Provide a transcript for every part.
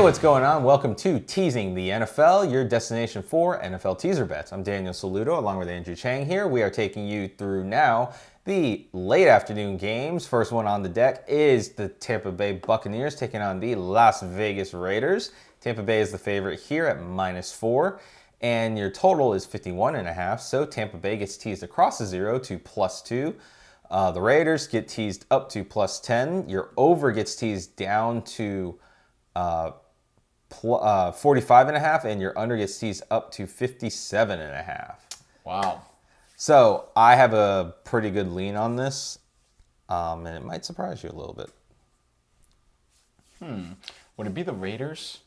what's going on? Welcome to Teasing the NFL, your destination for NFL teaser bets. I'm Daniel Saludo along with Andrew Chang here. We are taking you through now the late afternoon games. First one on the deck is the Tampa Bay Buccaneers taking on the Las Vegas Raiders. Tampa Bay is the favorite here at -4, and your total is 51.5. So Tampa Bay gets teased across the zero to +2. The Raiders get teased up to +10. Your over gets teased down to 45.5, and your under gets teased up to 57.5. Wow. So I have a pretty good lean on this, and it might surprise you a little bit. Would it be the Raiders?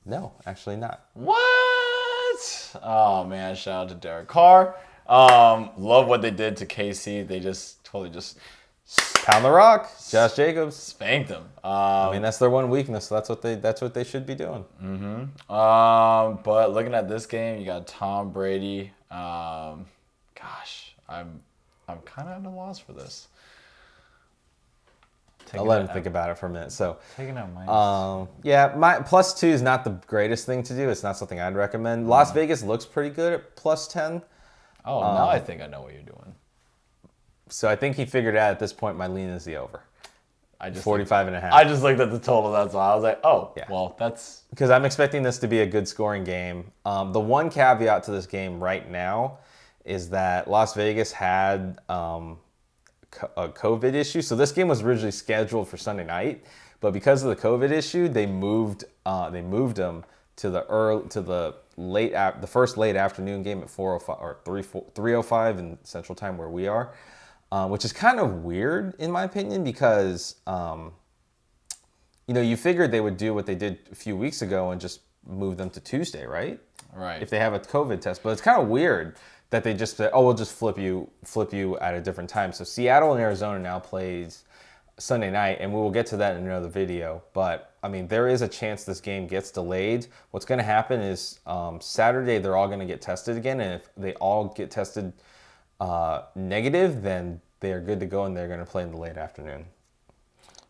No, actually not. What? Oh, man. Shout out to Derek Carr. Love what they did to KC. They just totally just Pound the rock, Josh Jacobs. spanked them. I mean, that's their one weakness. So that's what they should be doing. But looking at this game, you got Tom Brady. I'm kind of at a loss for this. I'll let him think about it for a minute. So, Taking out minus. my +2 is not the greatest thing to do. It's not something I'd recommend. Las Vegas looks pretty good at +10. Oh, now I think I know what you're doing. So I think he figured out at this point my lean is the over. I just 45.5. I just looked at the total. That's why I was like, oh, Yeah. well, that's Because I'm expecting this to be a good scoring game. The one caveat to this game right now is that Las Vegas had a COVID issue. So this game was originally scheduled for Sunday night, but because of the COVID issue, they moved them to the first late afternoon game at 4:05 or 3:05 in Central Time where we are, which is kind of weird in my opinion because you figured they would do what they did a few weeks ago and just move them to Tuesday, right? right. If they have a COVID test, but it's kind of weird that they just said, "Oh, we'll just flip you at a different time." So Seattle and Arizona now plays Sunday night, and we will get to that in another video. But I mean, there is a chance this game gets delayed. What's going to happen is Saturday they're all going to get tested again, and if they all get tested negative, then they are good to go, and they're going to play in the late afternoon.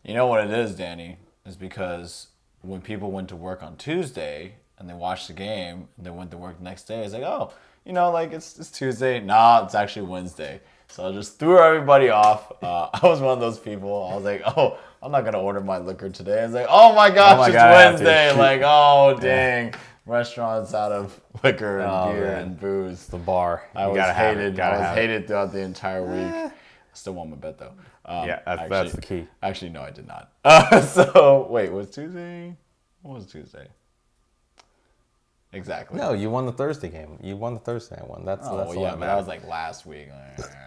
You know what it is, Danny, is because when people went to work on Tuesday and they watched the game and they went to work the next day, it's like, oh, it's Tuesday. Nah, it's actually Wednesday. So I just threw everybody off. I was one of those people. I was like, oh, I'm not going to order my liquor today. I was like, oh my gosh, it's Wednesday. Like, oh, dang. Yeah. Restaurants out of liquor and beer and booze. The bar. I was hated throughout the entire week. I still won my bet, though. That's the key. Actually, no, I did not. So, wait, was Tuesday? What was Tuesday? Exactly. No, you won the Thursday game. You won the Thursday one. That's but that was like last week.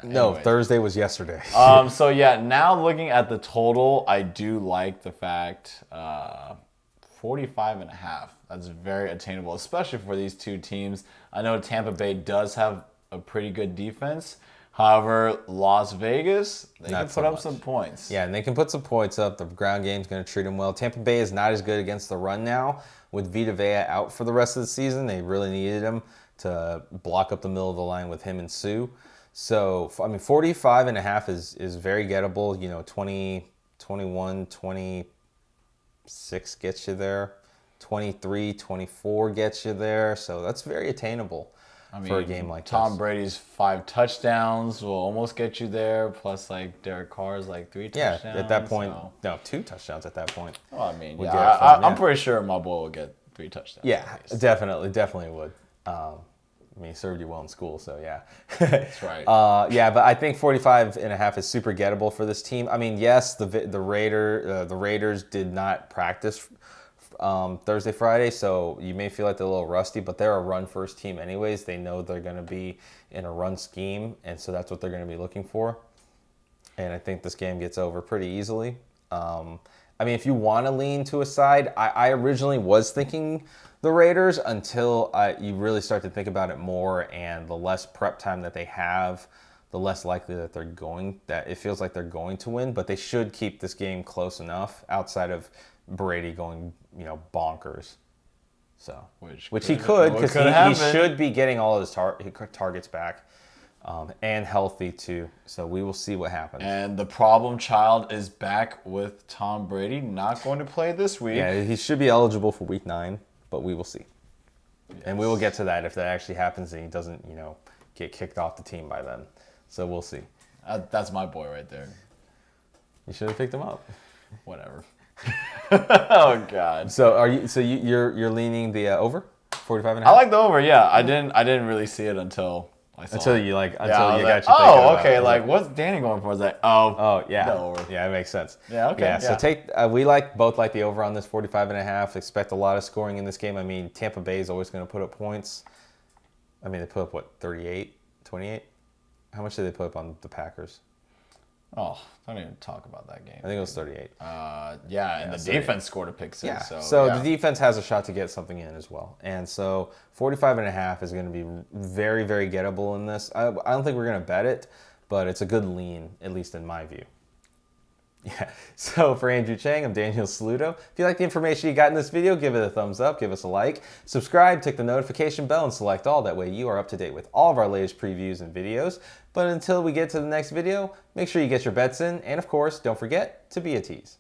No, Thursday was yesterday. So yeah, now looking at the total, I do like the fact 45.5. That's very attainable, especially for these two teams. I know Tampa Bay does have a pretty good defense. However, Las Vegas, they can put up some points. Yeah, and they can put some points up. The ground game's going to treat them well. Tampa Bay is not as good against the run now. With Vita Vea out for the rest of the season, they really needed him to block up the middle of the line with him and Sue. So, 45.5 is very gettable. 20, 21, 26 gets you there. 23, 24 gets you there. So that's very attainable for a game like Tom this. Brady's 5 touchdowns will almost get you there. Plus, Derek Carr's 3 touchdowns. Yeah, at that point, 2 touchdowns at that point. Well, I'm pretty sure my boy will get 3 touchdowns. Yeah, definitely would. He served you well in school, so yeah. That's right. But I think 45.5 is super gettable for this team. I mean, yes, the Raiders did not practice Thursday, Friday, so you may feel like they're a little rusty, but they're a run-first team anyways. They know they're going to be in a run scheme, and so that's what they're going to be looking for. And I think this game gets over pretty easily. If you want to lean to a side, I originally was thinking the Raiders until you really start to think about it more, and the less prep time that they have, the less likely that it feels like they're going to win. But they should keep this game close enough outside of Brady going, bonkers. So, which he could, because he should be getting all of his targets back. and healthy too. So we will see what happens. And the problem child is back with Tom Brady, not going to play this week. Yeah, he should be eligible for Week 9, but we will see. Yes. And we will get to that if that actually happens and he doesn't, get kicked off the team by then. So we'll see. That's my boy right there. You should have picked him up. Whatever. Oh God. So you're leaning the over 45 and a I half? like the over. Yeah, I didn't really see it until I saw until it. you got you like, thinking oh, about okay. it. Like, what's Danny going for? I was like, oh yeah, the over. Yeah, it makes sense. Yeah, okay. Yeah, so we both like the over on this 45 and a half. Expect a lot of scoring in this game. I mean, Tampa Bay is always going to put up points. I mean, they put up what, 38, 28? How much did they put up on the Packers? Oh, don't even talk about that game. I think it was 38. Yeah, and the defense scored a pick six. Yeah. So the defense has a shot to get something in as well. And so 45 and a half is going to be very, very gettable in this. I don't think we're going to bet it, but it's a good lean, at least in my view. Yeah. So for Andrew Chang, I'm Daniel Saludo. If you like the information you got in this video, give it a thumbs up, give us a like, subscribe, tick the notification bell, and select all. That way you are up to date with all of our latest previews and videos. But until we get to the next video, make sure you get your bets in, and of course, don't forget to be a tease.